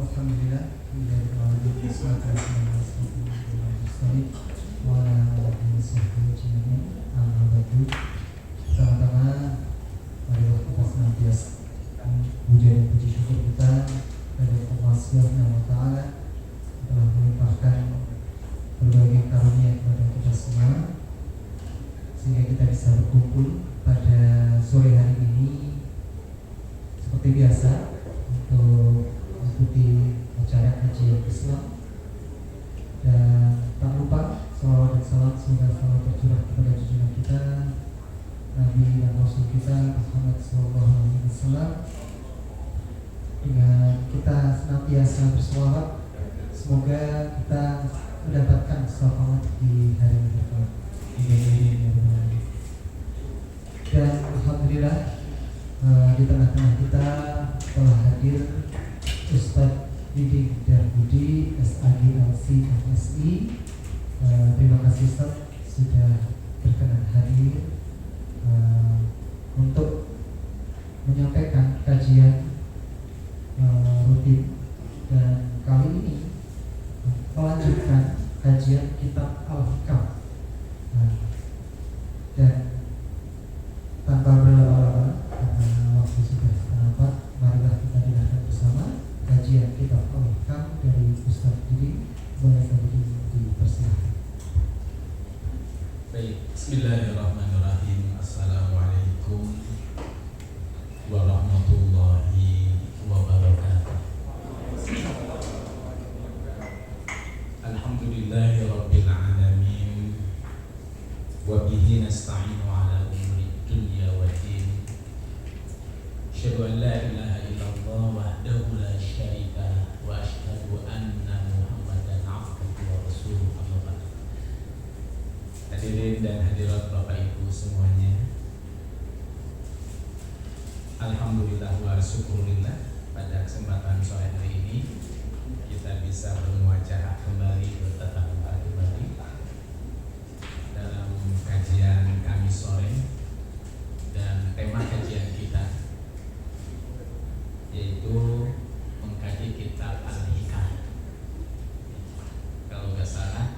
Alhamdulillah, wassalatu wassalamu wa ala alihi wasahbihi amma ba'du. Pertama-tama marilah kita senantiasa puja dan puji syukur kita kepada Allah Subhanahu wa taala telah melimpahkan berbagai karunia kepada kita semua sehingga kita bisa berkumpul pada sore hari ini seperti biasa untuk mengikuti acara kajian Islam. Dan tak lupa salawat dan salam semoga selalu tercurah kepada junjungan kita Nabi dan Rasul kita Muhammad SAW. Dengan kita senantiasa berselawat, semoga kita mendapatkan syafaat di hari kiamat. Dan alhamdulillah di tengah-tengah kita telah hadir Ustadz Didi Darbudi SAGLC MSI. Terima kasih Ustadz sudah berkenan hadir untuk menyampaikan kajian rutin, dan kali ini melanjutkan kajian kitab Al-Hikam. Dan tanpa berlama-lama karena waktu sudah setengah 4, marilah kita dengarkan bersama kajian kitab Al-Hikam dari Ustaz Didi. Boleh kami dipersilakan. Baik, bismillahirrahmanirrahim. Assalamualaikum warahmatullahi wabarakatuh. Alhamdulillahirabbil alamin. Wa bihi nasta'inu ala umuri dunya waddin. Asyhadu an la ilaha illallah wahdahu la syarika lah wa asyhadu anna Muhammadan abduhu wa rasuluh. Amma ba'd. Hadirin dan hadirat Bapak Ibu semuanya, alhamdulillah wa syukurillah, pada kesempatan sore hari ini kita bisa bermuajaah kembali, bertatap muka kembali dalam kajian kami sore. Dan tema kajian kita yaitu mengkaji kitab Al-Hikam. Kalau nggak salah,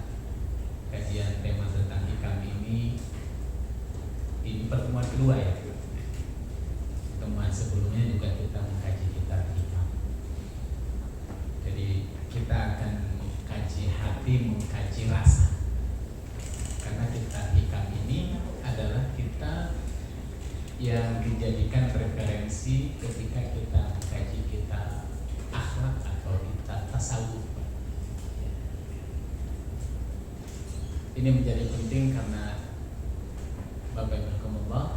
kajian tema tentang hikam ini pertemuan kedua ya. Pertemuan sebelumnya juga kita mengkaji kitab hikam. Jadi kita akan mengkaji hati, mengkaji rasa. Karena kitab hikam ini adalah kitab yang dijadikan referensi ketika kita mengkaji kitab akhlak atau kitab tasawuf. Ini menjadi penting karena Bapak Ibu Rahimahullah,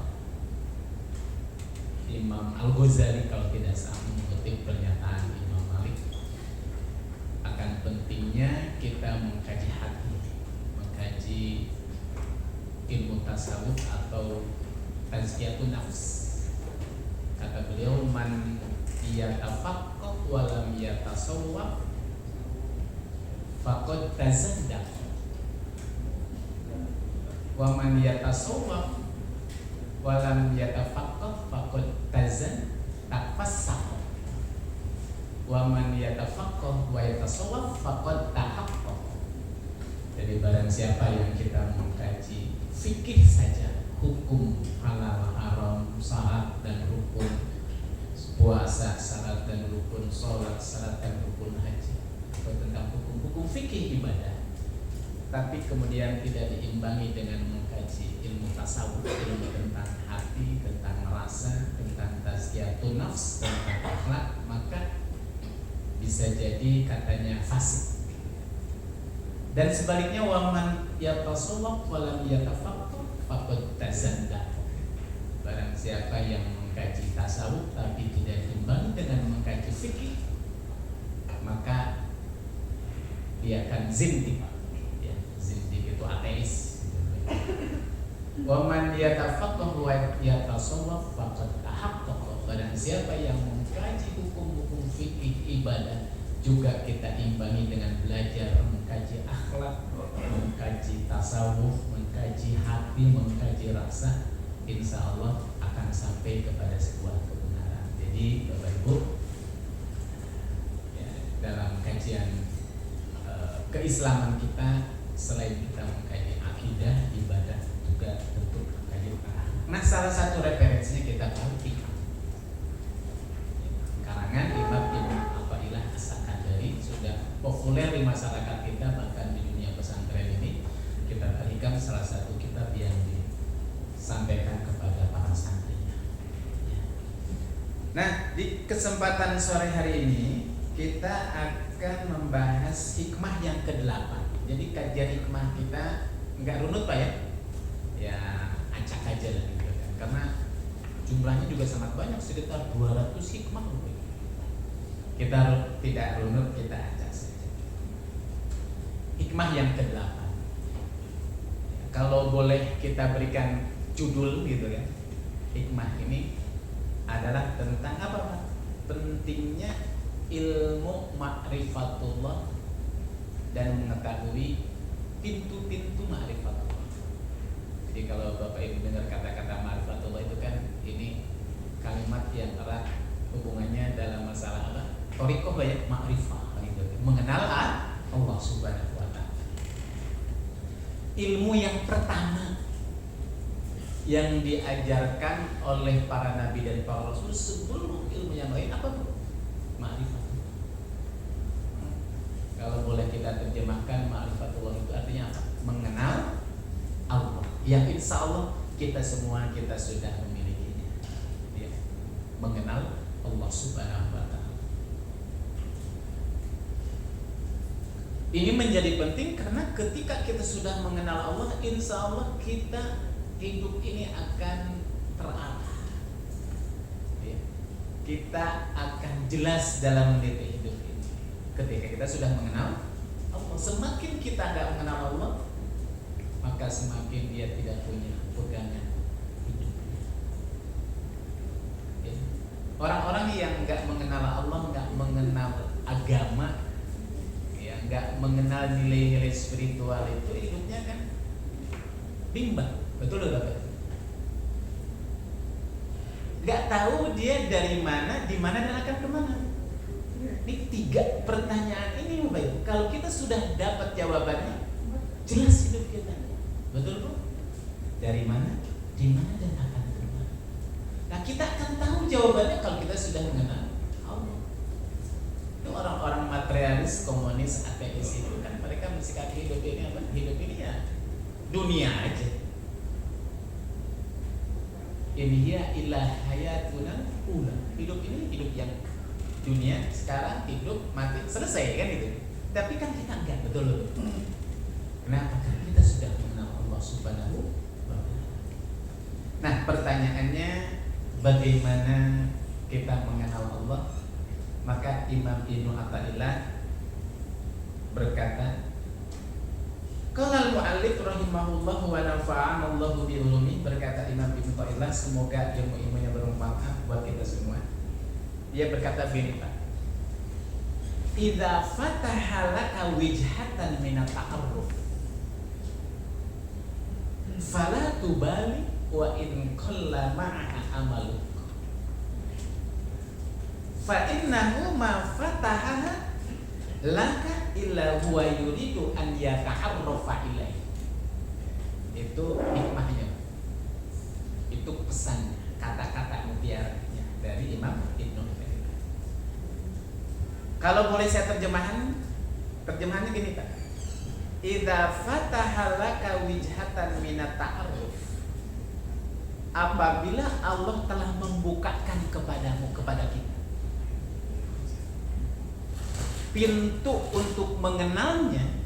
Imam Al-Ghazali kalau tidak salah mengutip pernyataan Imam Malik akan pentingnya kita mengkaji hati, mengkaji ilmu tasawuf atau tazkiyatun nafs. Kata beliau, man yatafaqqah wa lam yatasawwaf faqad tazaddaq, wa man yatasawwaf wa lam yatafaqqah faqad tafassaq, wa man yatafaqqah wa yatasawwaf faqad tahaqqaq. Jadi barang siapa yang kita mengkaji fikih saja, hukum halal haram, syarat dan rukun puasa, syarat dan rukun sholat, syarat dan rukun haji, atau tentang hukum-hukum fikih ibadah, tapi kemudian tidak diimbangi dengan mengkaji ilmu tasawuf, ilmu tentang hati, tentang rasa, tentang tazkiyatun nafs, tentang akhlak, maka bisa jadi katanya fasik. Dan sebaliknya, waman yatasawwaf wa lam yatafaqqah faqad tazaddaq. Barang siapa yang mengkaji tasawuf tapi tidak diimbangi dengan mengkaji fikih, maka dia akan zindiq. Ya, zindiq itu ateis. Waman yatafaqqah wa yatasawwaf faqad tahaqqaq. Barang siapa yang mengkaji hukum-hukum fikih ibadah juga kita imbangi dengan belajar mengkaji akhlak, mengkaji tasawuf, mengkaji hati, mengkaji rasa, insya Allah akan sampai kepada sebuah kebenaran. Jadi Bapak Ibu, ya, keislaman kita selain kita mengkaji akidah, ibadah, juga bentuk mengkaji ta'ala. Nah, salah satu referensinya kita tahu hikmah. Karangan Imam Ibnu Athaillah As-Sakandari sudah populer di masyarakat kita, bahkan di dunia pesantren ini kita berikan salah satu kitab yang disampaikan kepada para santrinya. Nah, di kesempatan sore hari ini kita akan membahas hikmah yang ke-8. Jadi kajian hikmah kita nggak runut Pak ya? Ya acak aja lah gitu kan. Karena jumlahnya juga sangat banyak, sekitar 200 hikmah. Kita tidak runut, kita acak saja. Hikmah yang ke-8. Kalau boleh kita berikan judul gitu kan. Hikmah ini adalah tentang apa Pak? Pentingnya ilmu ma'rifatullah dan mengetahui pintu-pintu ma'rifatullah. Jadi kalau Bapak Ibu dengar kata-kata ma'rifatullah itu kan ini kalimat yang erat hubungannya dalam masalah apa? Thariqah ya, ma'rifah gitu. Mengenal Allah Subhanahu wa taala. Ilmu yang pertama yang diajarkan oleh para nabi dan para rasul sebelum ilmu yang lain apa Bu? Ma'rifah. Kalau boleh kita terjemahkan ma'rifatullah itu artinya apa? Mengenal Allah. Yang insya Allah kita semua kita sudah memilikinya. Ya. Mengenal Allah Subhanahu wa taala. Ini menjadi penting karena ketika kita sudah mengenal Allah, insya Allah kita hidup ini akan terarah. Ya. Kita akan jelas dalam meniti hidup ini. Ketika kita sudah mengenal Allah, semakin kita tidak mengenal Allah, maka semakin dia tidak punya pegangan hidupnya. Ya. Orang-orang yang nggak mengenal Allah, nggak mengenal agama, ya nggak mengenal nilai-nilai spiritual itu hidupnya kan bimbang, betul loh Bapak? Nggak tahu dia dari mana, di mana dan akan kemana. Ini 3 pertanyaan ini Bapak Ibu. Kalau kita sudah dapat jawabannya, jelas hidup kita. Betul Bu? Dari mana, di mana dan akan kemana. Nah kita akan tahu jawabannya kalau kita sudah mengenal Allah. Itu orang-orang materialis, komunis, ateis itu kan mereka mensikapi hidup ini apa? Hidup ini ya dunia aja. Ini ya ilah hayatuna ula. Hidup ini hidup yang dunia, sekarang hidup mati selesai kan itu. Tapi kan kita enggak, betul loh. Kenapa? Karena kita sudah mengenal Allah Subhanahu wa taala. Nah, pertanyaannya bagaimana kita mengenal Allah? Maka Imam Ibnu Athaillah berkata, qala al-mu'allif rahimahullah wa nafa'ana Allahu bi ulumi, berkata Imam Ibnu Athaillah, semoga ilmu-ilmunya bermanfaat buat kita semua. Dia berkata begini Pak, idza fataha laka wijhatan min at-ta'arruf fala tubali wa in qalla ma'aha amaluk fa innahu ma fataha laka illa huwa yuridu an yata'arrafa ilaihi. Itu hikmahnya, itu pesannya, kata-kata mutiaranya dari Imam Ibnu Athaillah. Kalau boleh saya terjemahannya gini Pak, idza fataha laka wijhatan minat ta'arruf, apabila Allah telah membukakan kepadamu, kepada kita, pintu untuk mengenalnya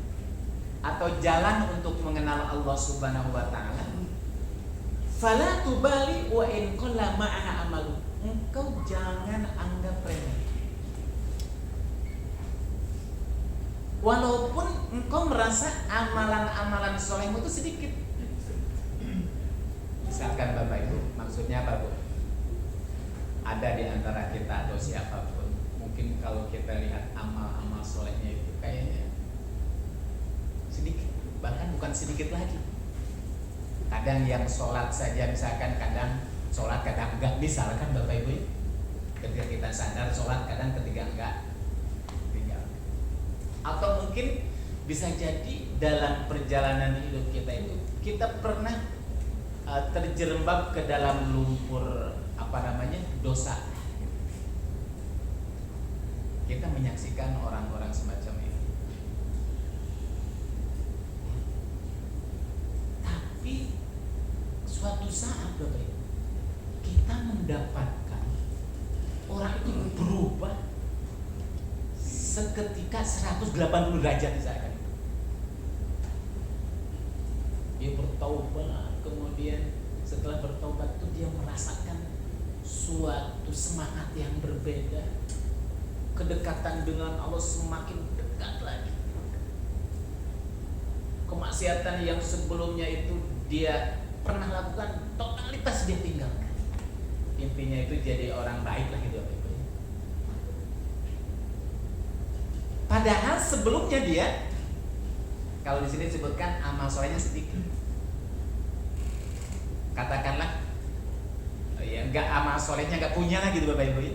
atau jalan untuk mengenal Allah Subhanahu wa taala, fala tubali wa in qalla ma'aha amalu, engkau jangan anggap remeh. Walaupun engkau merasa amalan-amalan solehmu itu sedikit. Misalkan Bapak Ibu, maksudnya apa Bu? Ada di antara kita atau siapapun, mungkin kalau kita lihat amal-amal solehnya itu kayaknya sedikit, bahkan bukan sedikit lagi. Kadang yang sholat saja, misalkan kadang sholat kadang enggak, misalkan Bapak Ibu ya, ketika kita sadar sholat kadang ketika enggak tinggal. Atau mungkin Bisa jadi dalam perjalanan hidup kita itu kita pernah terjerembab ke dalam lumpur dosa. Kita menyaksikan orang-orang semacam ini. Tapi suatu saat Bapak Ibu, kita mendapatkan orang itu berubah seketika 180 derajat misalkan. Dia bertaubat, kemudian setelah bertaubat itu dia merasakan suatu semangat yang berbeda, kedekatan dengan Allah semakin dekat lagi. Kemaksiatan yang sebelumnya itu dia pernah lakukan totalitas dia tinggalkan. Intinya itu jadi orang baik lah gitu. Padahal sebelumnya dia, kalau di sini disebutkan amal solehnya sedikit. Katakanlah ya enggak, amal solehnya enggak punya lah gitu Bapak Ibu ya.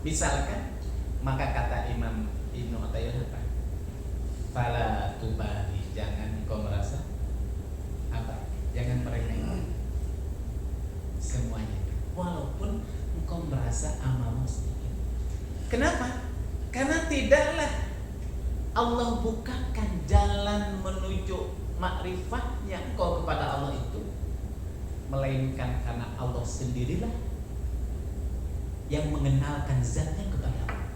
Misalkan, maka kata Imam Ibnu Athaillah apa? Fala tubali, jangan kau merasa apa? Jangan meremehkan semuanya, walaupun engkau merasa amalmu sedikit. Kenapa? Karena tidaklah Allah bukakan jalan menuju makrifahnya engkau kepada Allah itu, melainkan karena Allah sendirilah yang mengenalkan zatnya kepada Allah.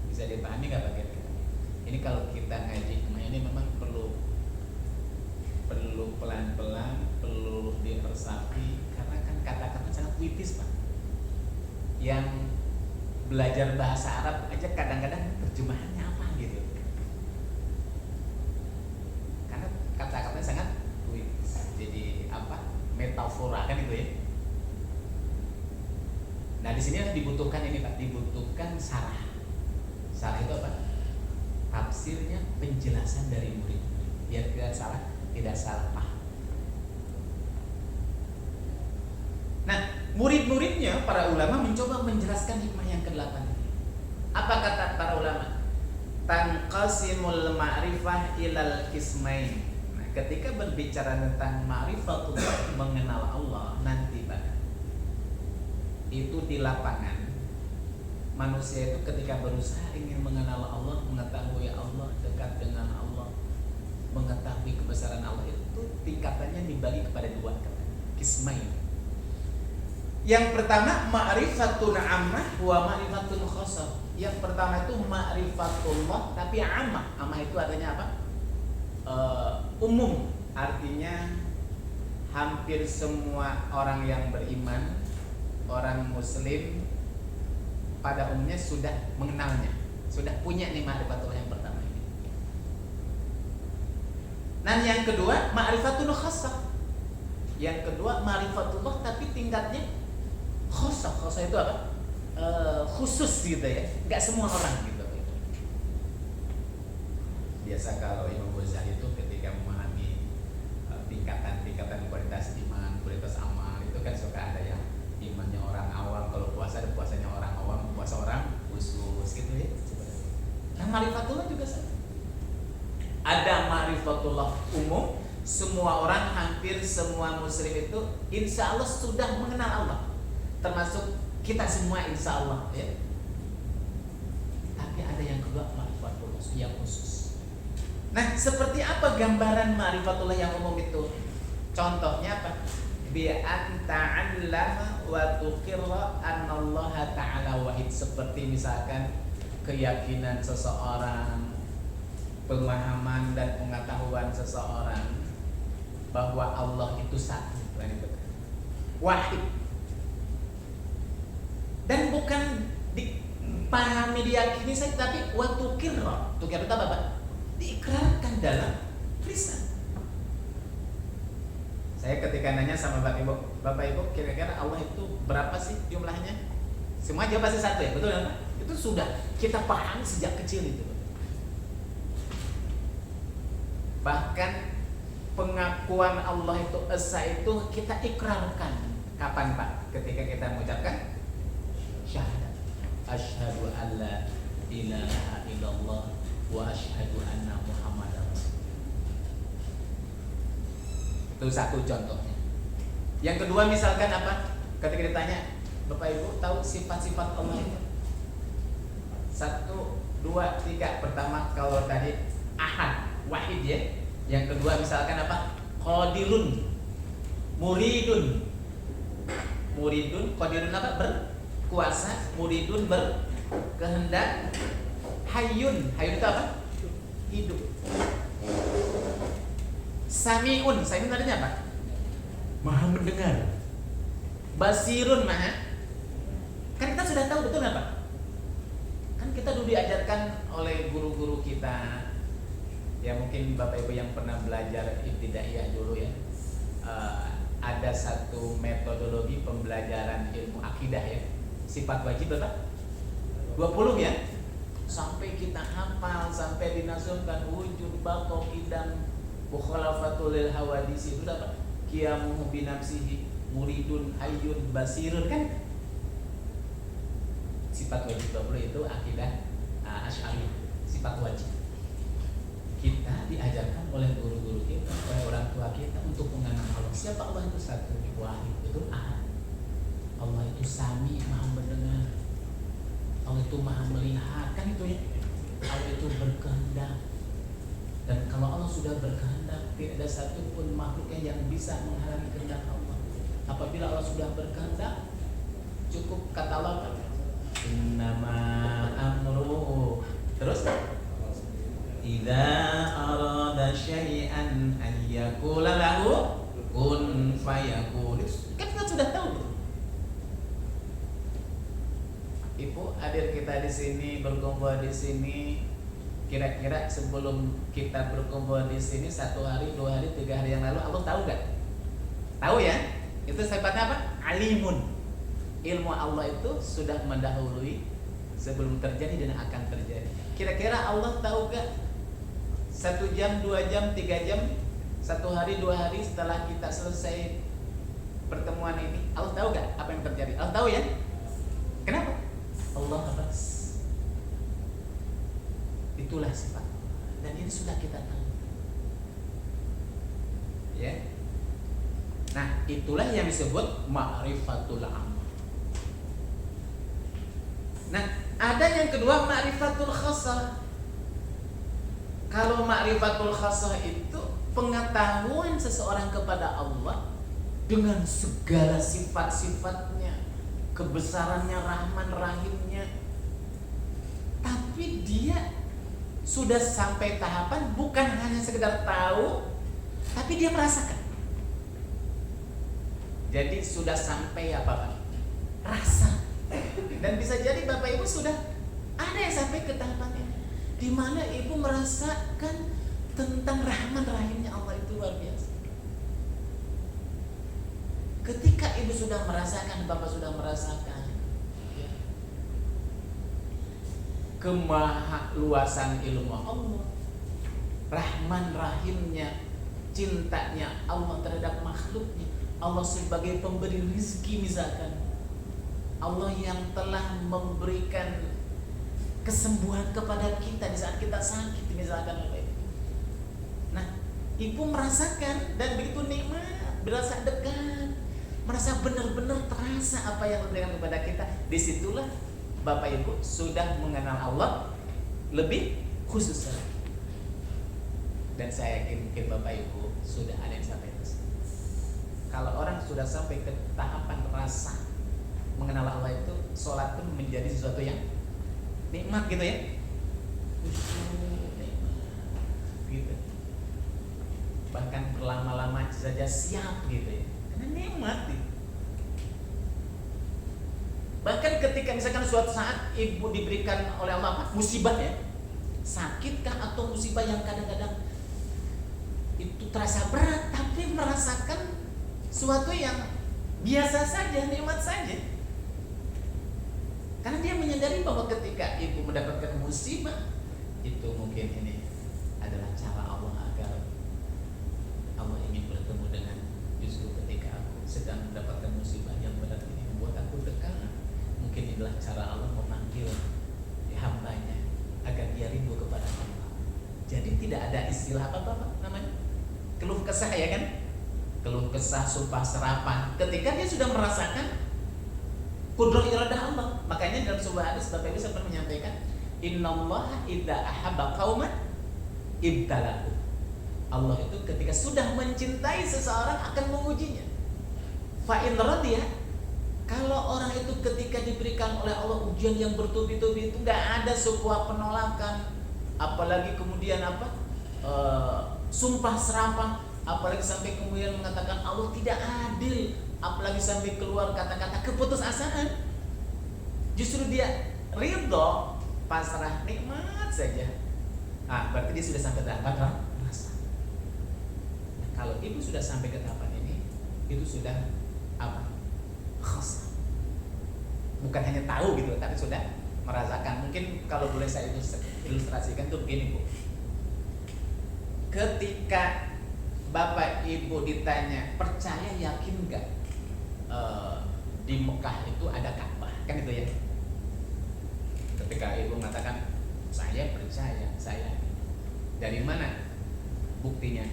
Bisa dipahami nggak bagian kita? Ini kalau kita ngaji ini memang perlu pelan-pelan, perlu diresapi, karena kan kata-kata sangat puitis Pak. Yang belajar bahasa Arab aja kadang-kadang terjemahannya apa gitu, karena kata-katanya sangat puitis, jadi apa, metafora kan itu ya. Nah di sini dibutuhkan ini Pak, dibutuhkan sarah. Sarah itu apa? Tafsirnya, penjelasan dari murid, biar tidak salah paham. Nah, murid-muridnya para ulama mencoba menjelaskan hikmah yang ke-8 ini. Apa kata para ulama? Tanqasimul ma'rifah ilal qismain. Nah, ketika berbicara tentang ma'rifatullah, mengenal Allah nanti Pak, itu di lapangan manusia itu ketika berusaha ingin mengenal Allah, mengetahui Allah, dekat dengan Allah, mengetahui kebesaran Allah, itu tingkatannya dibagi kepada 2 kata, qismain. Yang pertama ma'rifatun ammah wa ma'rifatun khassah. Yang pertama itu ma'rifatullah tapi ammah. Ammah itu artinya apa? Umum. Artinya hampir semua orang yang beriman, orang muslim pada umumnya sudah mengenalnya, sudah punya nih ma'rifatullah yang pertama ini. Dan yang kedua ma'rifatun khassah. Yang kedua ma'rifatullah tapi tingkatnya khosoh itu apa? Khusus gitu ya, nggak semua orang gitu. Biasa kalau Imam Ghazali itu ketika memahami tingkatan kualitas iman, kualitas amal itu kan suka ada yang imannya orang awam, kalau puasa ada puasanya orang awam, puasa orang khusus gitu ya. Nah ma'rifatullah juga sama. Ada ma'rifatullah umum, semua orang, hampir semua muslim itu insya Allah sudah mengenal Allah, termasuk kita semua insya Allah ya. Tapi ada yang kedua ma'rifatullah yang khusus. Nah seperti apa gambaran ma'rifatullah yang umum itu? Contohnya apa? Bi'an ta'allama wa tuqirra annallaha ta'ala wahid. Seperti misalkan keyakinan seseorang, pemahaman dan pengetahuan seseorang bahwa Allah itu satu, wahid. Dan bukan dipahami, diyakini saja, tapi watukirra. Tukir itu apa Pak? Diikrarkan dalam lisan. Saya ketika nanya sama Bapak Ibu, kira-kira Allah itu berapa sih jumlahnya? Semua jawab pasti satu ya, betul kan Pak? Itu sudah kita pahami sejak kecil itu. Bahkan pengakuan Allah itu esa itu kita ikrarkan. Kapan Pak? Ketika kita mengucapkan syahadat, asyhadu alla ilaha illallah wa asyhadu anna Muhammadar Rasulullah. Itu satu contohnya. Yang kedua misalkan apa? Ketika ditanya, Bapak Ibu tahu sifat-sifat Allah itu? 1, 2, 3. Pertama kalau tadi ahad, wahid ya. Yang kedua misalkan apa? Qadirun, muridun. Muridun, qadirun apa? Berkuasa, muridun berkehendak. Hayyun, hayyun itu apa? Hidup. Sami'un, sami'un artinya apa? Maha mendengar. Basirun, maha. Kan kita sudah tahu betul nggak Pak? Kan kita dulu diajarkan oleh guru-guru kita. Ya mungkin Bapak Ibu yang pernah belajar ibtidaiyah dulu ya. Ada satu metodologi pembelajaran ilmu akidah ya. Sifat wajib berapa? 20 ya. Sampai kita hafal, sampai dinasumkan wujud, baqo, qidam, mukhalafatul lil hawadis itu apa? Qiyamuhu bi nafsihi, muridun, hayyun, basirun kan? Sifat wajib 20 itu akidah Asy'ari, sifat wajib. Kita diajarkan oleh guru-guru kita, oleh orang tua kita untuk mengenal Allah. Siapa Allah itu? Satu, wahid, itu ahad. Allah itu sami, maha mendengar. Allah itu maha melihat, kan itu ya. Allah itu berkehendak. Dan kalau Allah sudah berkehendak, tidak ada satupun makhluknya yang bisa menghalangi kehendak Allah. Apabila Allah sudah berkehendak, cukup kata Allah, innama amruhu. Terus idza arada syai'an an yaqula lahu kun fayakun. Kan kita sudah tahu. Ibu hadir kita di sini, berkumpul di sini. Kira-kira sebelum kita berkumpul di sini 1 hari, 2 hari, 3 hari yang lalu, Allah tahu gak? Tahu ya? Itu sifatnya apa? Alimun. Ilmu Allah itu sudah mendahului sebelum terjadi dan akan terjadi. Kira-kira Allah tahu gak? 1 jam, 2 jam, 3 jam, 1 hari, 2 hari setelah kita selesai pertemuan ini, Allah tahu gak apa yang terjadi? Allah tahu ya? Kenapa? Allah atas. Itulah sifat Allah. Dan ini sudah kita tahu. Ya. Nah, itulah yang disebut ma'rifatul amal. Nah, ada yang kedua ma'rifatul khassah. Kalau ma'rifatul khassah itu pengetahuan seseorang kepada Allah dengan segala sifat-sifatnya, kebesarannya, rahman, rahimnya. Tapi dia sudah sampai tahapan bukan hanya sekedar tahu, tapi dia merasakan. Jadi sudah sampai apa Pak? Rasa. Dan bisa jadi Bapak Ibu sudah ada yang sampai ke tahapan ini, di mana Ibu merasakan tentang rahman rahimnya Allah itu luar biasa. Ketika Ibu sudah merasakan, Bapak sudah merasakan ya, kemahaluasan ilmu Allah, rahman rahimnya, cintanya Allah terhadap makhluknya, Allah sebagai pemberi rezeki misalkan, Allah yang telah memberikan kesembuhan kepada kita di saat kita sakit misalkan. Nah, Ibu merasakan dan begitu nikmat, berasa dekat, merasa benar-benar terasa apa yang diberikan kepada kita. Disitulah Bapak Ibu sudah mengenal Allah lebih khusus lagi. Dan saya yakin mungkin Bapak Ibu sudah ada yang sampai ke sana. Kalau orang sudah sampai ke tahapan rasa mengenal Allah itu, sholat pun menjadi sesuatu yang nikmat gitu ya. Nikmat gitu. Bahkan berlama-lama saja siap gitu ya. Karena nikmat gitu. Bahkan ketika misalkan suatu saat Ibu diberikan oleh Allah apa? Musibah ya, sakitkah atau musibah yang kadang-kadang itu terasa berat, tapi merasakan suatu yang biasa saja, nikmat saja. Karena dia menyadari bahwa ketika Ibu mendapatkan musibah, itu mungkin ini adalah cara Allah agar Allah ingin bertemu dengan justru ketika aku sedang mendapatkan musibah yang berat ini, membuat aku dekat. Mungkin inilah cara Allah memanggil hambanya Jadi tidak ada istilah apa namanya keluh kesah, ya kan? Keluh kesah, sumpah serapan ketika dia sudah merasakan qudrah iradah Allah. Makanya dalam sebuah hadis Bapak Ibu sempat menyampaikan, innallaha idza ahabba qauman ibtalahu. Allah itu ketika sudah mencintai seseorang akan mengujinya. Fa in radiya, kalau orang itu ketika diberikan oleh Allah ujian yang bertubi-tubi itu nggak ada sebuah penolakan, apalagi kemudian sumpah serapah, apalagi sampai kemudian mengatakan Allah tidak adil, apalagi sampai keluar kata-kata keputusasaan. Justru dia ridho, pasrah, nikmat saja. Berarti dia sudah sampai tahapan rasa. Nah, kalau ibu sudah sampai ke tahapan ini, itu sudah apa? Khas. Bukan hanya tahu gitu, tapi sudah merasakan. Mungkin kalau boleh saya ilustrasikan tuh begini, Bu. Ketika Bapak Ibu ditanya, percaya yakin nggak di Mekah itu ada Ka'bah, kan itu ya? Ketika Ibu mengatakan saya percaya, saya dari mana buktinya,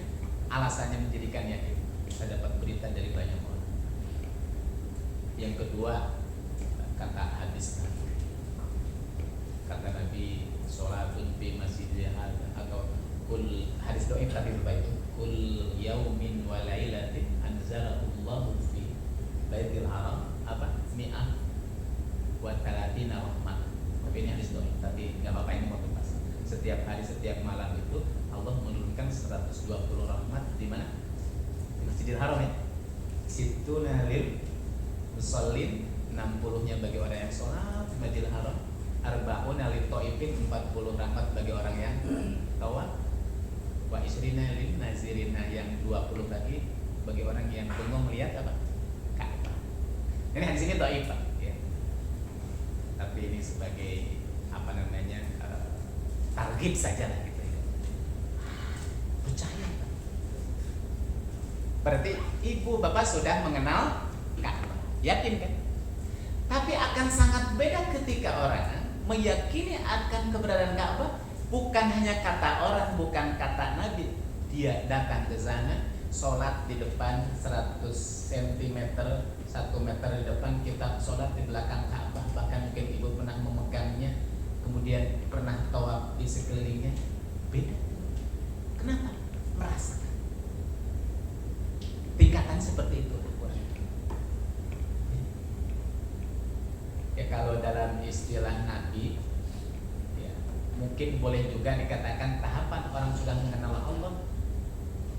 alasannya menjadikan yakin? Saya dapat berita dari banyak orang. Yang kedua, kata hadis Nabi, kata Nabi, sholatun fi masjidil hadza, atau kul, hadis doa tapi lupa itu, kul yaumin wa lailatin anzalallahu fi baitil haram mi'ah wa talatina rahmat. Tapi ini hadis doa, tapi nggak apa-apa, ini mau pas. Setiap hari, setiap malam itu Allah menurunkan 120 rahmat di mana? Di Masjidil Haram, ya. Situna lil musallin, 60-nya bagi orang yang sholat di Masjidil Haram, arba'una lit ta'ifin, 40 rahmat bagi orang yang tawaf, wa isrina lil nazirina, yang 20 bagi orang yang bengong melihat Ka'bah. Ini hadis ini dhaif, ya. Tapi ini sebagai targib saja lah gitu ya. Percaya, Pak. Berarti ibu bapak sudah mengenal Ka'bah, yakin kan? Tapi akan sangat beda ketika orang meyakini akan keberadaan Ka'bah, bukan hanya kata orang, bukan kata Nabi. Dia datang ke sana, sholat di depan 100 cm, 1 meter di depan, kita sholat di belakang Ka'bah. Bahkan mungkin ibu pernah memegangnya, kemudian pernah tawaf di sekelilingnya. Beda. Kenapa? Merasakan. Tingkatan seperti itu. Ya, kalau dalam istilah Nabi, ya, mungkin boleh juga dikatakan tahapan orang sudah mengenal Allah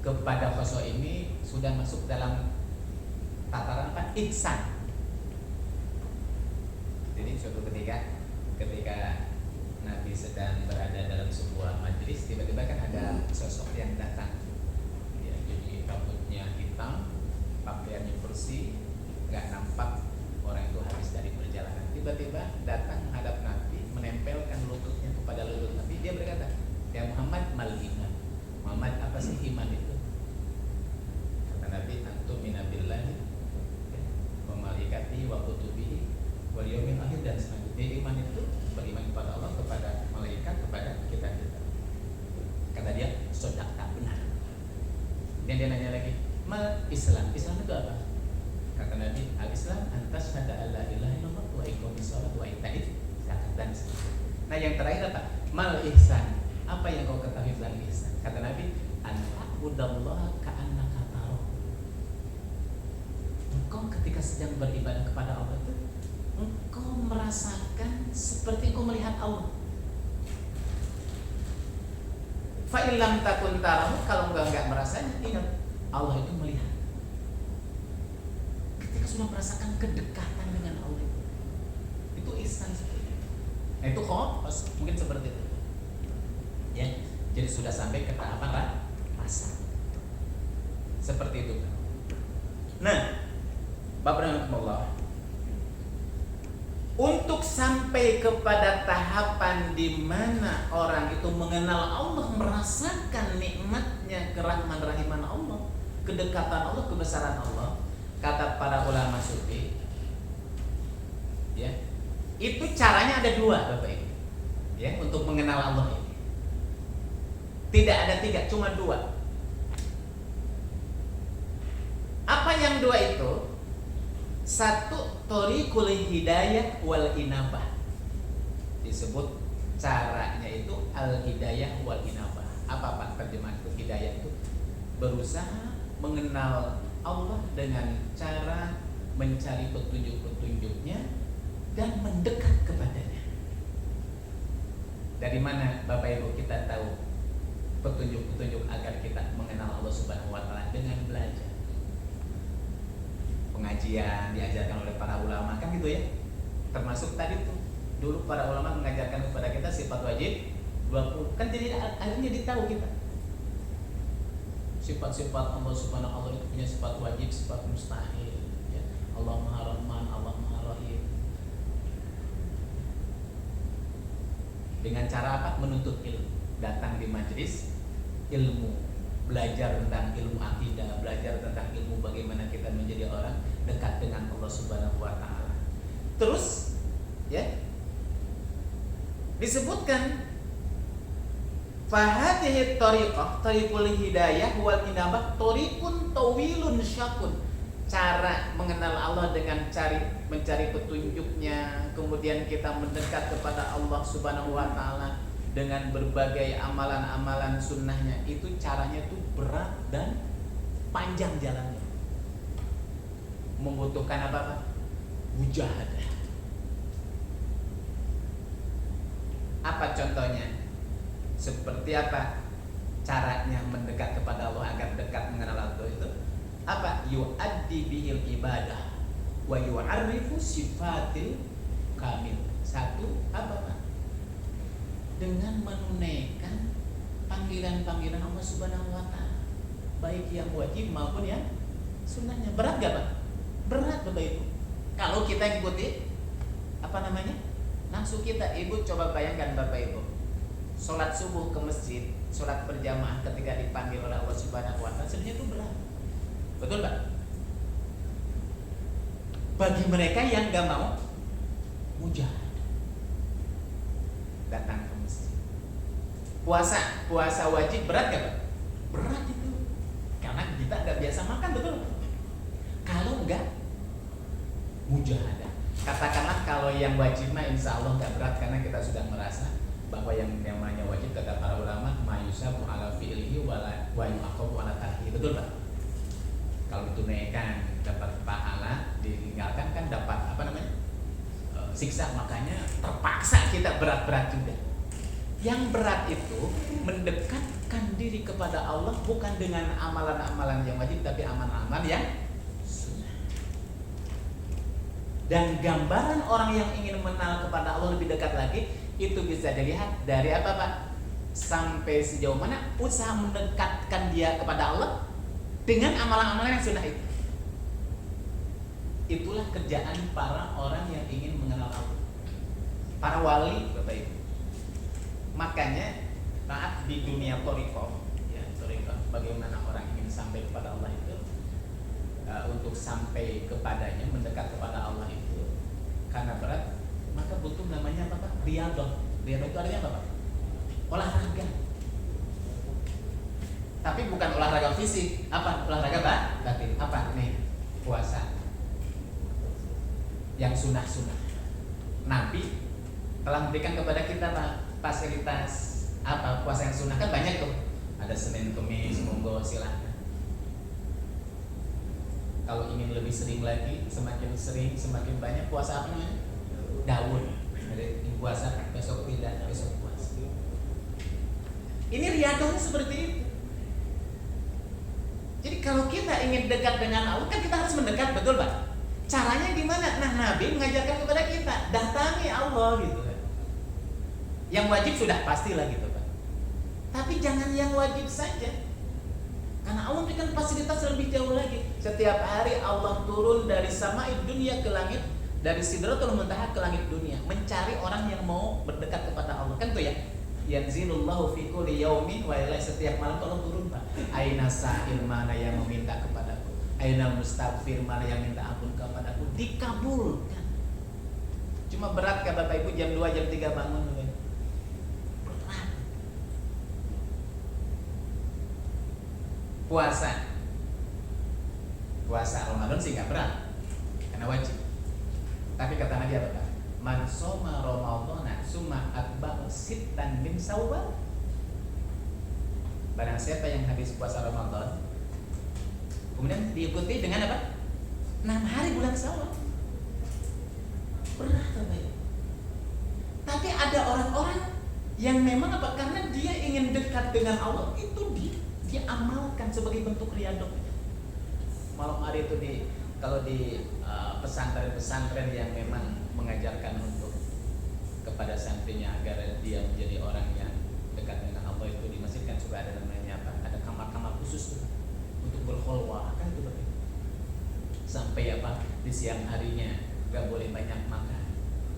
kepada khosok ini sudah masuk dalam tataran ihsan. Jadi suatu ketika Nabi sedang berada dalam sebuah majelis, tiba-tiba kan ada sosok yang datang, ya, jadi rambutnya hitam, pakaiannya bersih, nggak nampak orang itu habis dari perjalanan. Tiba-tiba datang menghadap Nabi, menempelkan lututnya kepada lutut Nabi. Dia berkata, ya Muhammad, mal iman. Muhammad, apa sih iman itu? Kata Nabi, antum minabillahi wa malaikatihi wa kutubihi wal yaumil akhir, dan selanjutnya. Iman itu beriman kepada Allah, kepada malaikat, kepada kita. Kata dia, sodak tak benar. Dan dia nanya lagi, mal Islam. Islam itu apa? Kata Nabi, al-Islam antas syahada alla ilaha illallah wa iqamis shalah wa ita'iz zakat, dan seterusnya. Nah, yang terakhir apa? Mal ihsan. Apa yang kau ketahui tentang ihsan? Kata Nabi, an ta'budallaha ka'annaka tarahu. Engkau ketika sedang beribadah kepada Allah itu, engkau merasakan seperti engkau melihat Allah. Fa illam takun tarahu, kalau engkau enggak merasanya, ingat Allah itu melihat. Ketika sudah merasakan kedekatan dengan Allah itu ihsan seperti itu. Nah, itu khos, mungkin seperti itu. Ya, jadi sudah sampai ke tahapan rasa. Seperti itu. Nah, Bapak Allah, untuk sampai kepada tahapan di mana orang itu mengenal Allah, merasakan nikmatnya, kerahman rahiman Allah, kedekatan Allah, kebesaran Allah, kata para ulama sufi, ya, itu caranya ada dua, Bapak Ibu, ya, untuk mengenal Allah ini. Tidak ada 3, cuma 2. Apa yang 2 itu? 1, thoriqul hidayah wal inabah. Disebut caranya itu al-hidayah wal inabah. Apa Pak terjemahan itu? Hidayah itu berusaha mengenal Allah dengan cara mencari petunjuk-petunjuknya dan mendekat kepadanya. Dari mana Bapak Ibu kita tahu petunjuk-petunjuk agar kita mengenal Allah Subhanahu wa taala? Dengan belajar. Pengajian diajarkan oleh para ulama kan gitu ya. Termasuk tadi tuh dulu para ulama mengajarkan kepada kita sifat wajib 20. Kan jadi akhirnya ditahu kita sifat-sifat Allah Subhanahu wa taala itu punya sifat wajib, sifat mustahil ya. Allah Maha Rahman, Allah Maha Rahim. Dengan cara apa? Menuntut ilmu. Datang di majelis ilmu, belajar tentang ilmu akidah, belajar tentang ilmu bagaimana kita menjadi orang dekat dengan Allah Subhanahu wa taala. Terus ya disebutkan fahadhihi thariqah, thariqul hidayah wal inabah, thariqun tawilun syakun. Cara mengenal Allah dengan mencari petunjuknya, kemudian kita mendekat kepada Allah Subhanahu wa taala dengan berbagai amalan-amalan sunnahnya, itu caranya tuh berat dan panjang jalannya. Membutuhkan apa Pak? Mujahadah. Apa contohnya? Seperti apa caranya mendekat kepada Allah agar dekat mengenal Allah itu? Apa? Yu'addi bihil ibadah wa yu'arrifu sifatil kamil. 1, apa Pak? Dengan menunaikan panggilan-panggilan Allah Subhanahu wa taala, baik yang wajib maupun yang sunnahnya. Berat gak Pak? Berat Bapak Ibu. Kalau kita ikuti apa namanya? Nafsu kita. Ibu coba bayangkan Bapak Ibu, sholat subuh ke masjid, sholat berjamaah ketika dipanggil oleh Allah Subhanahu wa taala, sebenarnya itu berat. Betul Pak? Bagi mereka yang gak mau mujahadah datang ke masjid. Puasa wajib berat gak Pak? Berat itu. Karena kita gak biasa makan, betul? Kalau enggak mujahadah. Katakanlah kalau yang wajib mah insya Allah gak berat, karena kita sudah merasa bahwa yang namanya wajib kata para ulama mayusabu ala fi'lihi wa yu'aqabu ala tarkihi. Betul Pak? Kalau ditunaikan dapat pahala, ditinggalkan kan dapat apa namanya? Siksa. Makanya terpaksa kita berat-berat juga. Yang berat itu mendekatkan diri kepada Allah bukan dengan amalan-amalan yang wajib, tapi amalan-amalan yang sunnah. Dan gambaran orang yang ingin mengenal kepada Allah lebih dekat lagi itu bisa dilihat dari apa Pak? Sampai sejauh mana usaha mendekatkan dia kepada Allah dengan amalan-amalan yang sunnah itu. Itulah kerjaan para orang yang ingin mengenal Allah, para wali Bapak Ibu. Makanya saat di dunia thariqah, ya thariqah, bagaimana orang ingin sampai kepada Allah itu, untuk sampai kepadanya, mendekat kepada Allah itu karena berat, maka butuh namanya apa Pak? Riyadhah. Riyadhah itu artinya apa Pak? Olahraga. Tapi bukan olahraga fisik. Apa? Olahraga batin. Apa? Nih, puasa. Yang sunnah-sunnah. Nabi telah memberikan kepada kita Pak, fasilitas apa? Puasa yang sunnah kan banyak tuh. Ada Senin, Kemis, monggo silahkan. Kalau ingin lebih sering lagi, semakin sering, semakin banyak. Puasa apa namanya? Daud. Jadi puasa besok tidak, besok puasa. Ini riyadhahnya seperti itu. Jadi kalau kita ingin dekat dengan Allah, kan kita harus mendekat, betul Pak? Caranya gimana? Nah, Nabi mengajarkan kepada kita, datangi Allah gitu kan. Yang wajib sudah pastilah gitu Pak. Tapi jangan yang wajib saja. Karena Allah memberikan fasilitas lebih jauh lagi. Setiap hari Allah turun dari samai dunia ke langit, dari Sidratul Muntaha ke langit dunia, mencari orang yang mau berdekat kepada Allah. Kan tuh ya. Yanzilullahu fi kulli yaumin wa ilaihi, setiap malam Allah turun Pak. Aina sa'il, mana yang meminta kepadaku. Aina mustaghfir, mana yang minta ampun kepadaku. Dikabulkan. Cuma berat kan Bapak Ibu jam 2 jam 3 bangun. Berat. puasa Ramadan sih nggak berat karena wajib. Tapi kata Nabi apa? Man soma Ramadhana summa atba'u sittan min Syawal. Barang siapa yang habis puasa Ramadan kemudian diikuti dengan apa? 6 hari bulan Syawal. Berat apa ya? Tapi ada orang-orang yang memang apa? Karena dia ingin dekat dengan Allah, itu dia amalkan sebagai bentuk riyadhah. Malam hari itu kalau di pesantren-pesantren yang memang mengajarkan untuk kepada santrinya agar dia menjadi orang yang dekat dengan Allah, itu di masjid kan suka ada namanya apa? Ada kamar-kamar khusus untuk berkholwah kan itu. Sampai apa? Di siang harinya gak boleh banyak makan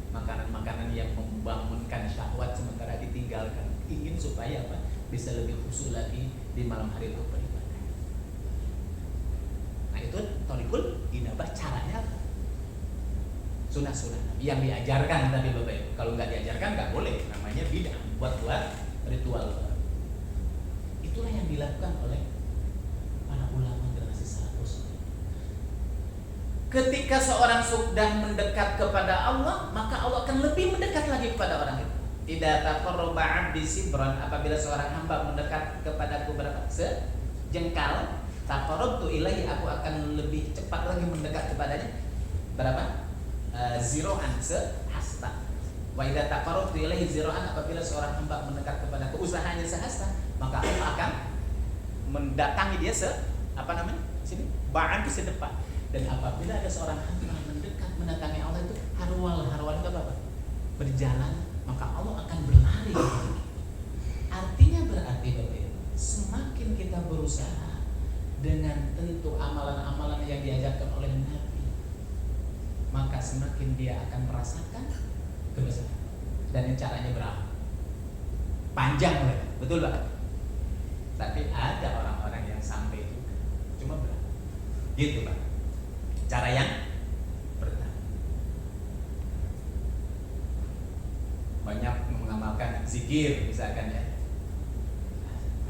makanan-makanan yang membangunkan syahwat, sementara ditinggalkan ingin supaya apa? Bisa lebih khusyuk lagi di malam hari itu beribadah. Nah itu thariqul inabah, caranya apa? Sunnah-sunnah yang diajarkan tadi Bapak Ibu. Kalau nggak diajarkan nggak boleh, namanya bid'ah, buat ritual. Itulah yang dilakukan oleh para ulama generasi salafus. Ketika seorang sudah mendekat kepada Allah, maka Allah akan lebih mendekat lagi kepada orang itu. Idza taqarraba 'abdi sibran, apabila seorang hamba mendekat kepadaku berapa? Sejengkal, taqarrabtu ilaihi, aku akan lebih cepat lagi mendekat kepadanya. Berapa? Zira'an, sehasta. Wa idza taqarrabtu ilaihi zira'an, apabila seorang hamba mendekat kepadaku usahanya sehasta, maka Allah akan mendatangi dia sini, ba'an itu sedepan. Dan apabila ada seorang hamba mendekat mendatangi Allah itu harwal itu apa? Berjalan, maka Allah akan berlari. Artinya berarti semakin kita berusaha dengan tentu amalan-amalan yang diajarkan oleh Nabi, maka semakin dia akan merasakan kebesaran. Dan caranya berapa? Panjang loh, betul Pak? Tapi ada orang-orang yang sampai itu cuma berapa? Gitu Pak. Cara yang pertama, banyak mengamalkan zikir misalkan ya.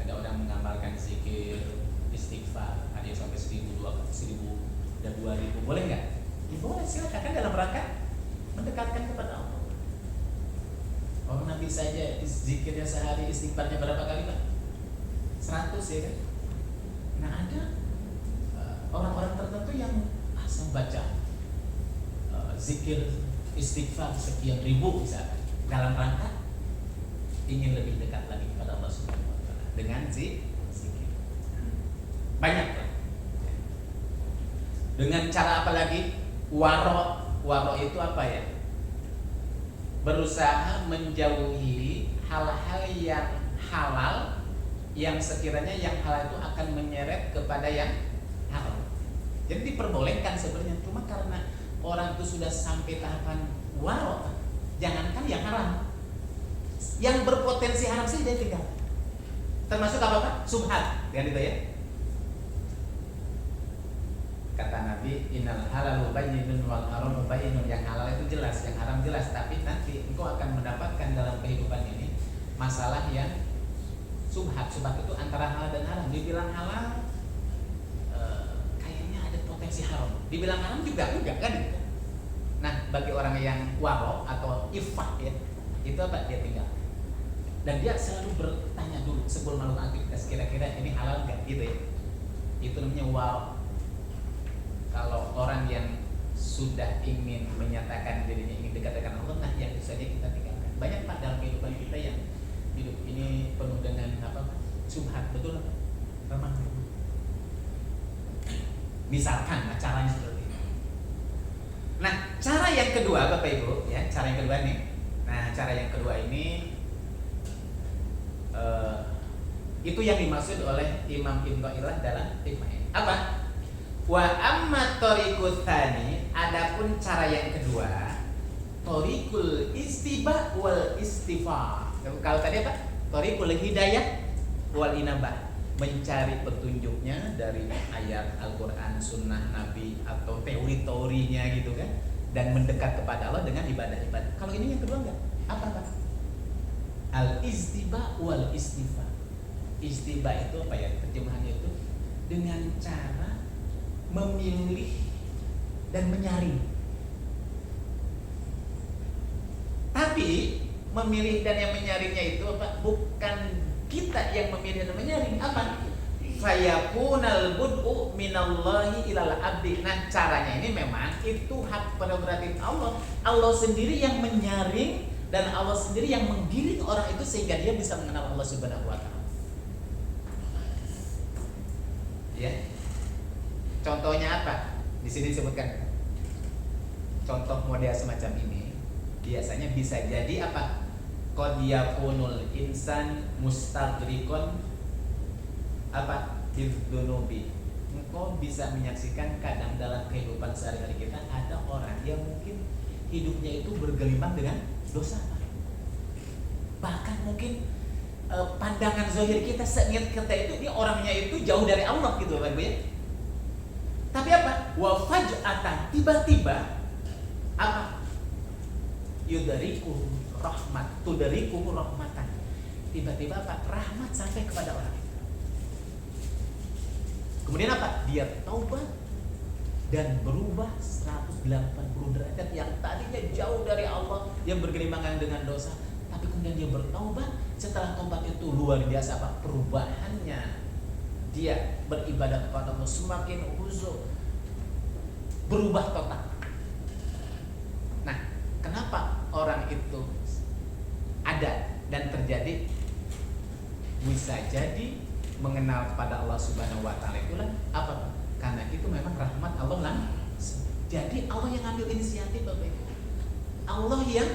Ada orang mengamalkan zikir istighfar, ada yang sampai 1000 dan 2000, boleh nggak? Ya boleh, silakan, kan dalam rangka mendekatkan kepada Allah. Orang Nabi saja zikirnya sehari istighfarnya berapa kali Pak? 100 ya kan? Nah ada orang-orang tertentu yang membaca zikir istighfar sekian ribu misalkan, dalam rangka ingin lebih dekat lagi kepada Allah Subhanahu wa taala dengan zikir. Banyak lah. Dengan cara apa lagi? Waro itu apa ya? Berusaha menjauhi hal-hal yang halal, yang sekiranya yang halal itu akan menyeret kepada yang haram. Jadi diperbolehkan sebenarnya, cuma karena orang itu sudah sampai tahapan waro, jangankan yang haram, yang berpotensi haram sih dia tinggal. Termasuk apa Pak? Subhat, kan itu ya. Kata Nabi, innal halalu bayyinun wal haramu bayyinun. Yang halal itu jelas, yang haram jelas. Tapi nanti engkau akan mendapatkan dalam kehidupan ini masalah yang subhat. Subhat itu antara halal dan haram. Dibilang halal potensi haram, dibilang haram juga enggak kan gitu. Nah bagi orang yang waro atau ifah ya, itu apa? Dia tinggal. Dan dia selalu bertanya dulu sebelum melakukan aktivitas, kira-kira ini halal enggak gitu ya. Itu namanya waro. Kalau orang yang sudah ingin menyatakan dirinya ingin dekat dengan Allah, nah yang itu saja kita tinggalkan. Banyak Pak dalam kehidupan kita yang hidup ini penuh dengan apa? Subhat, betul apa? Ramah. Misalkan caranya seperti ini. Nah, cara yang kedua Bapak Ibu ya, cara yang kedua nih. Nah, cara yang kedua ini itu yang dimaksud oleh Imam Ibnu Qailah dalam hikmahnya. Apa? Wa amma thariqut tsani, adapun cara yang kedua, thariqul istibah wal istifa. Kalau tadi apa? Thariqul hidayah wal inabah, mencari petunjuknya dari ayat Al-Quran, Sunnah Nabi, atau teori-teorinya gitu kan, dan mendekat kepada Allah dengan ibadah-ibadah. Kalau ini yang kedua enggak? Apa Pak? Al-istibah wal istifa. Istibah itu apa ya? Terjemahannya itu dengan cara memilih dan menyaring. Tapi memilih dan yang menyaringnya itu apa? Bukan kita yang memilih dan menyaring. Apa? Fayakunal bud'u minallahi ilal abdi. Nah, caranya ini memang itu hak prerogatif Allah. Allah sendiri yang menyaring dan Allah sendiri yang menggiring orang itu sehingga dia bisa mengenal Allah Subhanahu wa taala. Ya. Contohnya apa? Di sini disebutkan. Contoh model semacam ini biasanya bisa jadi apa? Qad yakunul insan mustaghrikun apa? Hidzunubi. Engkau bisa menyaksikan kadang dalam kehidupan sehari-hari kita ada orang yang mungkin hidupnya itu bergelimang dengan dosa. Bahkan mungkin pandangan zahir kita seingat kita itu dia orangnya itu jauh dari Allah gitu Bapak Ibu ya. Tapi apa? Wa faj'atan, tiba-tiba apa? Yudariku rahmat, tudariku rahmatan. Tiba-tiba apa? Rahmat sampai kepada orang itu. Kemudian apa? Dia taubat dan berubah 180 derajat. Yang tadinya jauh dari Allah, yang bergelimangan dengan dosa, tapi kemudian dia bertaubat. Setelah taubat itu luar biasa apa? Perubahannya. Dia beribadah kepada Allah semakin khusyuk, berubah total. Nah, kenapa orang itu ada dan terjadi? Bisa jadi mengenal kepada Allah Subhanahu wa taala itulah apa? Karena itu memang rahmat Allah langsung. Jadi Allah yang ambil inisiatif Bapak Ibu. Allah yang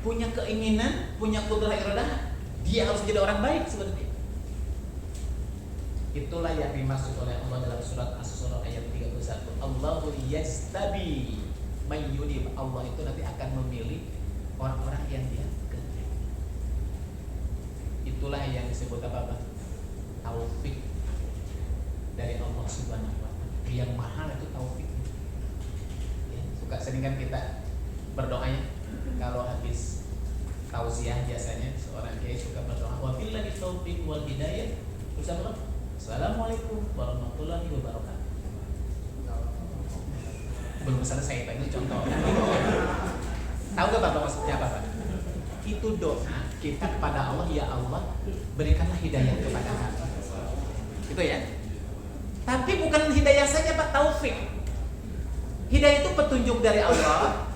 punya keinginan, punya kudrah iradah, dia harus jadi orang baik seperti itu. Itulah yang dimaksud oleh Allah dalam surat As-Surah ayat 31. Allahu yastabi may yunib. Allah itu nanti akan memilih orang-orang yang dia kehendaki. Itulah yang disebut apa? Taufik dari Allah Subhanahu wa taala. Yang mahal itu taufik. Ya, suka sering kan kita berdoanya kalau habis tausiah biasanya seorang kiai suka berdoa wa billahi taufiq wal hidayah. Terus apa? Assalamualaikum warahmatullahi wabarakatuh. Belum selesai Pak, ini contoh. Tahu gak Bapak maksudnya apa Pak? Itu doa kita kepada Allah, ya Allah berikanlah hidayah kepada kami. Itu ya. Tapi bukan hidayah saja Pak, taufik. Hidayah itu petunjuk dari Allah.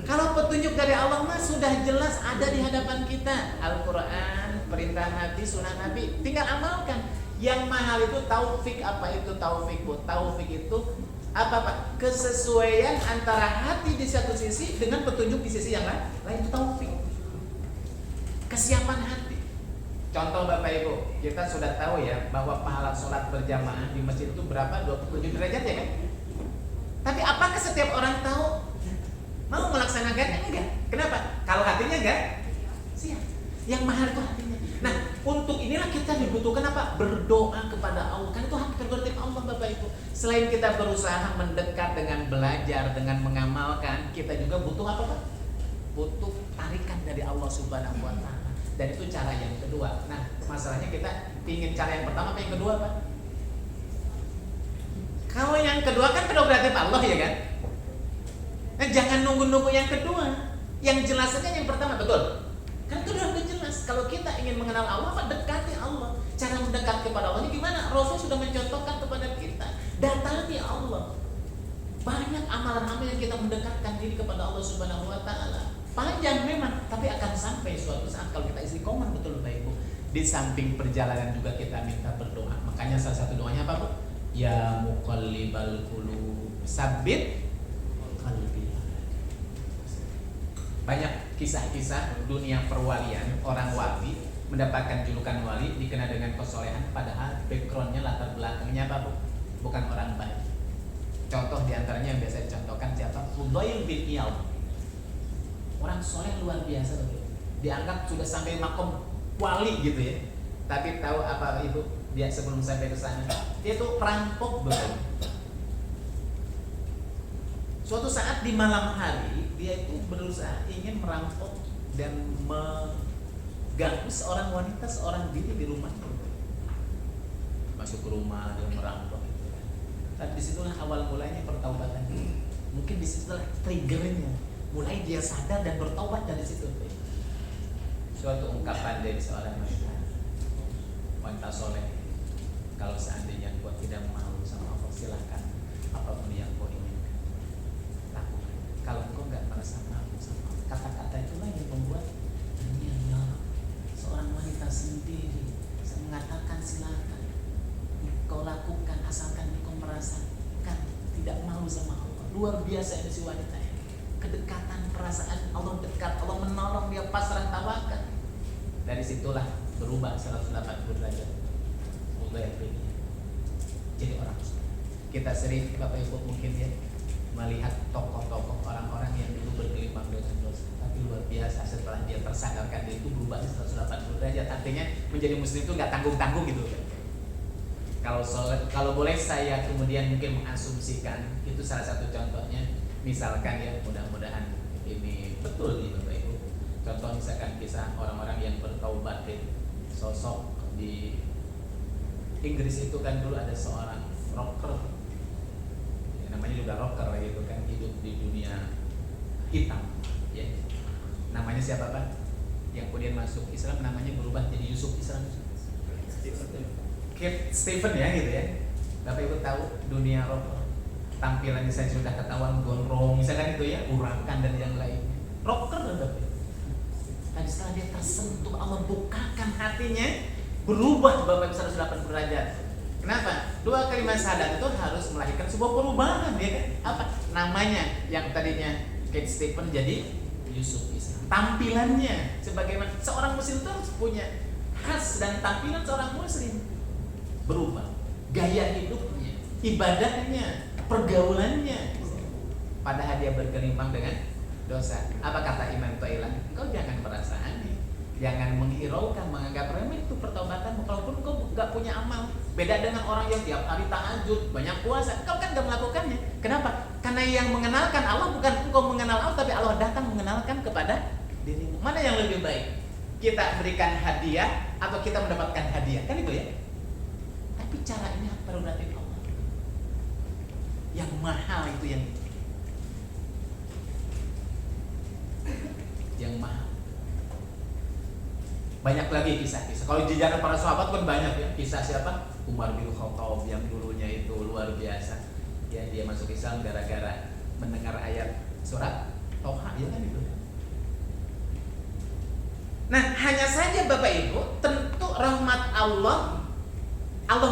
Kalau petunjuk dari Allah mah sudah jelas ada di hadapan kita. Al-Quran, perintah Nabi, sunnah Nabi, tinggal amalkan. Yang mahal itu taufik. Apa itu taufik Bu? Taufik itu apa Pak? Kesesuaian antara hati di satu sisi dengan petunjuk di sisi yang lain. Itu taufik. Kesiapan hati. Contoh Bapak Ibu, kita sudah tahu ya bahwa pahala sholat berjamaah di masjid itu berapa? 27 derajat ya kan? Tapi apakah setiap orang tahu mau melaksanakannya? Enggak. Kenapa? Kalau hatinya enggak siap. Yang mahal itu hatinya. Nah, untuk inilah kita dibutuhkan apa? Berdoa kepada Allah. Kan itu hak prerogatif Allah Bapak Ibu. Selain kita berusaha mendekat dengan belajar, dengan mengamalkan, kita juga butuh apa Pak? Butuh tarikan dari Allah Subhanahu wa taala. Dan itu cara yang kedua. Nah, masalahnya kita ingin cara yang pertama apa yang kedua Pak? Kalau yang kedua kan prerogatif Allah ya kan? Nah, jangan nunggu-nunggu yang kedua. Yang jelas saja yang pertama, betul? Kan itu udah jelas. Kalau kita ingin mengenal Allah, maka dekati Allah. Cara mendekat kepada Allah ini gimana? Rasul sudah mencontohkan kepada kita. Datangi Allah. Banyak amalan-amalan yang kita mendekatkan diri kepada Allah Subhanahu wa taala. Panjang memang, tapi akan sampai suatu saat kalau kita istiqomah betul Bapak Ibu. Di samping perjalanan juga kita minta berdoa. Makanya salah satu doanya apa Bu? Ya muqallibal qulub, sabbit qalbi. Banyak kisah-kisah dunia perwalian, orang wali mendapatkan julukan wali dikenal dengan kesolehan, padahal backgroundnya, latar belakangnya apa Bu? Bukan orang baik. Contoh diantaranya yang biasa dicontohkan siapa? Fudail bin Iyad. Orang soleh luar biasa begitu. Dianggap sudah sampai makom wali gitu ya. Tapi tahu apa Ibu? Dia sebelum sampai ke sana, dia tuh perampok betul. Suatu saat di malam hari dia itu berusaha ingin merampok dan mengganggu seorang wanita, seorang diri di rumahnya. Masuk ke rumah dia merampok. Tapi disitulah awal mulanya pertaubatan. Mungkin disitulah triggernya. Mulai dia sadar dan bertaubat dari situ. Suatu ungkapan dari seorang wanita soleh, kalau seandainya kau tidak malu sama Allah, silahkan apapun yang kau inginkan lakukan. Kalau kau nggak merasa malu sama Allah, kata-kata itulah yang membuat dunia seorang wanita sendiri mengatakan silakan kau lakukan asalkan kau merasakan tidak malu sama Allah. Luar biasa ini si wanita ini. Kedekatan, perasaan Allah dekat, Allah menolong, dia pasrah tawakal. Dari situlah berubah 180 derajat. Semoga ya jadi orang Muslim. Kita sering Bapak Ibu mungkin ya melihat tokoh-tokoh orang-orang yang dulu bergelimang dengan dosa, tapi luar biasa setelah dia tersadarkan dia itu berubah 180 derajat. Artinya menjadi Muslim itu nggak tanggung-tanggung gitu. Kalau boleh saya kemudian mungkin mengasumsikan itu salah satu contohnya, misalkan ya mudah-mudahan ini betul nih Bapak Ibu. Contoh misalkan kisah orang-orang yang bertaubat sosok di Inggris itu kan dulu ada seorang rocker, ya, namanya juga rocker gitu kan, hidup di dunia hitam, ya. Namanya siapa Pak? Yang kemudian masuk Islam namanya berubah jadi Yusuf Islam. Kate Stephen ya gitu ya. Bapak Ibu tahu dunia rocker, tampilannya saya sudah ketahuan gondrong misalkan itu ya, urakan dan yang lainnya. Rocker Bapak Ibu. Tapi setelah dia tersentuh Allah bukakan hatinya, berubah Bapak Ibu 180 derajat. Kenapa? Dua kalimat syahadat itu harus melahirkan sebuah perubahan ya kan? Apa? Namanya yang tadinya Kate Stephen jadi Yusuf Islam. Tampilannya sebagaimana seorang muslim itu harus punya khas dan tampilan seorang muslim. Berubah gaya hidupnya, ibadahnya, pergaulannya. Padahal dia bergelimang dengan dosa. Apa kata Imam Thailand? Engkau jangan merasa aneh, jangan menghiraukan, menganggap remeh itu pertobatan. Walaupun engkau gak punya amal, beda dengan orang yang tiap hari tahajud, banyak puasa. Engkau kan gak melakukannya. Kenapa? Karena yang mengenalkan Allah bukan engkau mengenal Allah, tapi Allah datang mengenalkan kepada dirimu. Mana yang lebih baik? Kita berikan hadiah atau kita mendapatkan hadiah? Kan itu ya. Tapi cara ini prerogatif Allah. Yang mahal itu yang mahal. Banyak lagi kisah-kisah. Kalau di jalan para sahabat kan banyak ya. Kisah siapa? Umar bin Khattab yang dulunya itu luar biasa. Ya, dia masuk Islam gara-gara mendengar ayat surat Toha, ya kan itu. Nah, hanya saja Bapak Ibu, tentu rahmat Allah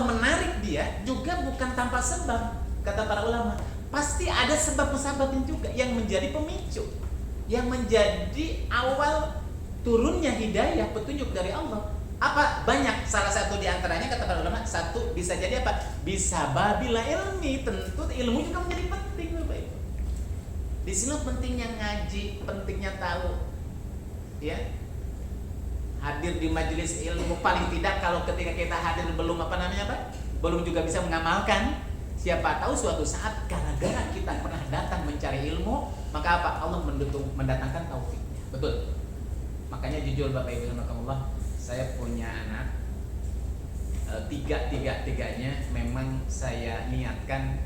menarik dia juga bukan tanpa sebab. Kata para ulama, pasti ada sebab-sebabnya juga yang menjadi pemicu, yang menjadi awal turunnya hidayah, petunjuk dari Allah. Apa? Banyak. Salah satu di antaranya kata para ulama, satu bisa jadi apa? Bisa babila ilmi. Tentu ilmu juga menjadi penting Bapak Ibu. Di sini pentingnya ngaji, pentingnya tahu. Ya. Hadir di majelis ilmu, paling tidak kalau ketika kita hadir belum belum juga bisa mengamalkan. Siapa tahu suatu saat gara-gara kita pernah datang mencari ilmu, maka apa? Allah mendatangkan taufiknya. Betul. Makanya jujur Bapak Ibu rahimakumullah, saya punya anak tiga-tiganya memang saya niatkan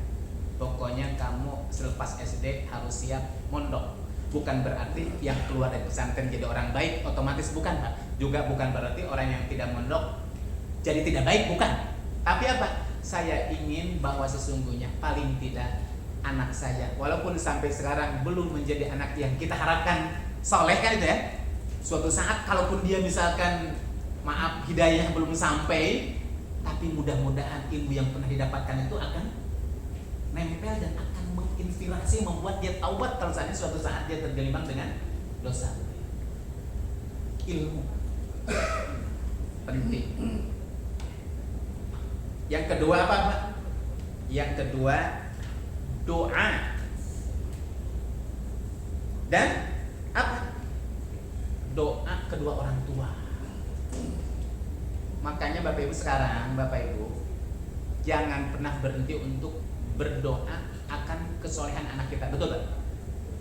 pokoknya kamu selepas SD harus siap mondok. Bukan berarti yang keluar dari pesantren jadi orang baik otomatis, bukan Pak. Juga bukan berarti orang yang tidak mondok jadi tidak baik, bukan. Tapi apa? Saya ingin bahwa sesungguhnya paling tidak anak saya, walaupun sampai sekarang belum menjadi anak yang kita harapkan soleh kan itu ya. Suatu saat kalaupun dia misalkan maaf hidayah belum sampai, tapi mudah-mudahan ilmu yang pernah didapatkan itu akan nempel dan akan menginspirasi, membuat dia taubat kalau saatnya suatu saat dia tergelimang dengan dosa. Ilmu penting. Yang kedua apa Pak? Yang kedua doa dan apa? Doa kedua orang tua. Makanya Bapak Ibu sekarang, Bapak Ibu jangan pernah berhenti untuk berdoa akan kesolehan anak kita. Betul Pak?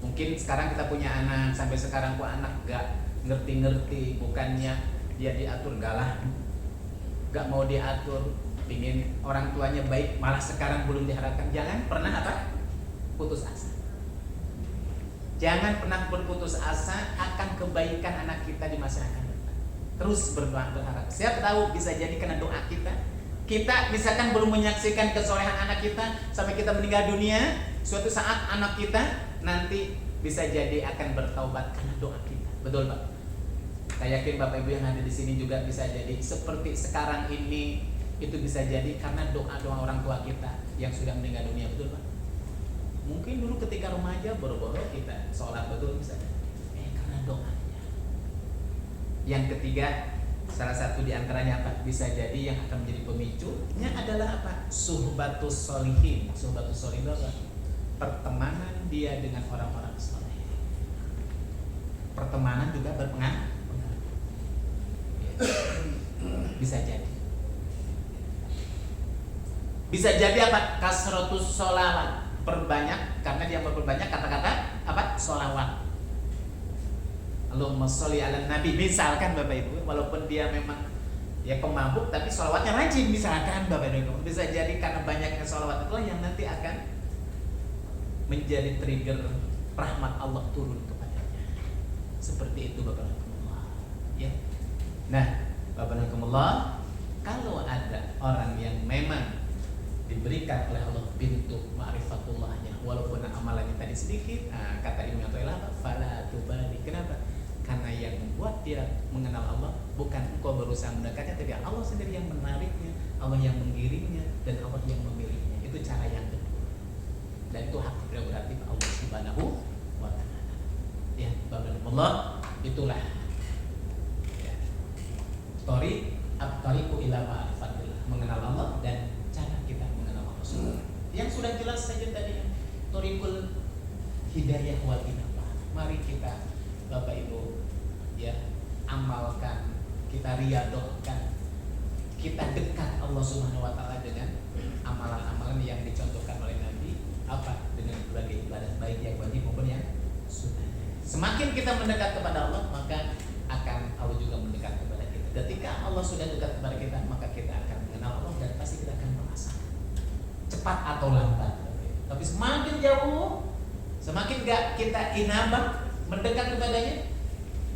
Mungkin sekarang kita punya anak, sampai sekarang kok anak gak ngerti-ngerti, bukannya dia diatur, gak mau diatur. Pingin orang tuanya baik, malah sekarang belum diharapkan. Jangan pernah apa? Putus asa. Jangan pernah berputus asa akan kebaikan anak kita di masa yang akan datang. Terus berharap. Siapa tahu bisa jadi karena doa kita. Kita misalkan belum menyaksikan kesolehan anak kita sampai kita meninggal dunia, suatu saat anak kita nanti bisa jadi akan bertaubat karena doa kita. Betul Pak? Saya yakin Bapak Ibu yang ada di sini juga bisa jadi seperti sekarang ini, itu bisa jadi karena doa-doa orang tua kita yang sudah meninggal dunia. Betul Pak? Mungkin dulu ketika remaja boro-boro kita sholat, betul misalnya, karena doanya. Yang ketiga, salah satu di antaranya apa? Bisa jadi yang akan menjadi pemicunya adalah apa? Suhbatus sholihin. Suhbatus sholihin adalah pertemanan dia dengan orang-orang saleh. Pertemanan juga berpengaruh. Bisa jadi. Bisa jadi apa? Kasratus sholawat. Perbanyak, karena dia memperbanyak kata-kata apa? Sholawat. Allahumma sholli ala nabi. Misalkan Bapak Ibu, walaupun dia memang ya pemabuk, tapi sholawatnya rajin misalkan Bapak Ibu. Bisa jadi karena banyaknya sholawat itulah yang nanti akan menjadi trigger rahmat Allah turun kepadanya. Seperti itu Bapak Ibu. Ya. Nah, Bapak Ibu, kalau ada orang yang memang diberikan oleh Allah pintu ma'rifatullahnya, walaupun amalannya tadi sedikit, kata Ibnu Athaillah, fala tubali. Kenapa? Karena yang membuat dia mengenal Allah bukan engkau berusaha mendekatnya, tapi Allah sendiri yang menariknya, Allah yang menggiringnya, dan Allah yang memilihnya. Itu cara yang kedua. Dan itu hak prerogatif Allah Subhanahu wa Ta'ala. Ya, Bapak, itulah ya, tariqu ila ma'rifatillah, mengenal Allah dan cara kita mengenal Allah. Yang sudah jelas saja tadi, tariqul hidayah wal inabah. Mari kita Bapak Ibu ya amalkan, kita riadohkan, kita dekat Allah Subhanahu wa Ta'ala dengan amalan-amalan yang dicontohkan oleh Nabi, apa? Dengan berbagai ibadah baik yang wajib maupun yang sunnah. Semakin kita mendekat kepada Allah, maka akan Allah juga mendekat kepada kita. Ketika Allah sudah dekat kepada kita, maka kita akan mengenal Allah dan pasti kita akan merasakan cepat atau lambat. Tapi semakin jauh, semakin gak kita inabah mendekat kepadanya,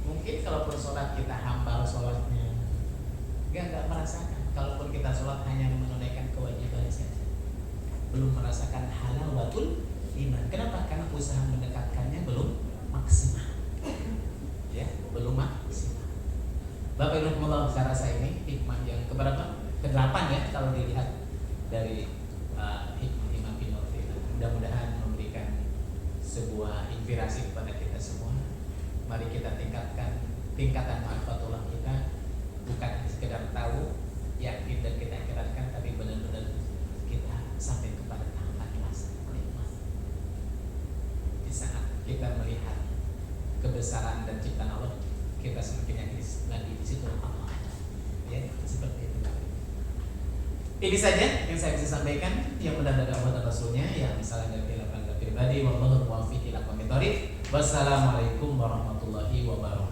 mungkin kalau sholat kita hamba sholatnya gak merasakan. Kalaupun kita sholat hanya menunaikan kewajiban saja, belum merasakan halawatul iman. Kenapa? Karena usaha mendekatkannya belum maksimal. Ya, belum maksimal. Bapak Ibu Allah, saya rasa ini hikmah yang keberapa? Ke-8 ya, kalau dilihat dari hikmah Imam Ibnu Athaillah. Mudah-mudahan memberikan sebuah inspirasi kepada kita semua. Mari kita tingkatkan tingkatan ma'rifatullah kita, bukan sekedar tahu, yakin dan kita ikrarkan, tapi benar-benar kita sampai kepada tahapan rasa nikmat. Di saat kita melihat kebesaran dan ciptaan Allah, kita semakin yakin lagi di situ Allah. Ya, seperti itu. Ini saja yang saya bisa sampaikan, yang benar dari Allah dan Rasulnya, yang salah dari pribadi. Wallahu muwaffiq ila aqwamit thoriq. Wassalamualaikum warahmatullahi wabarakatuh.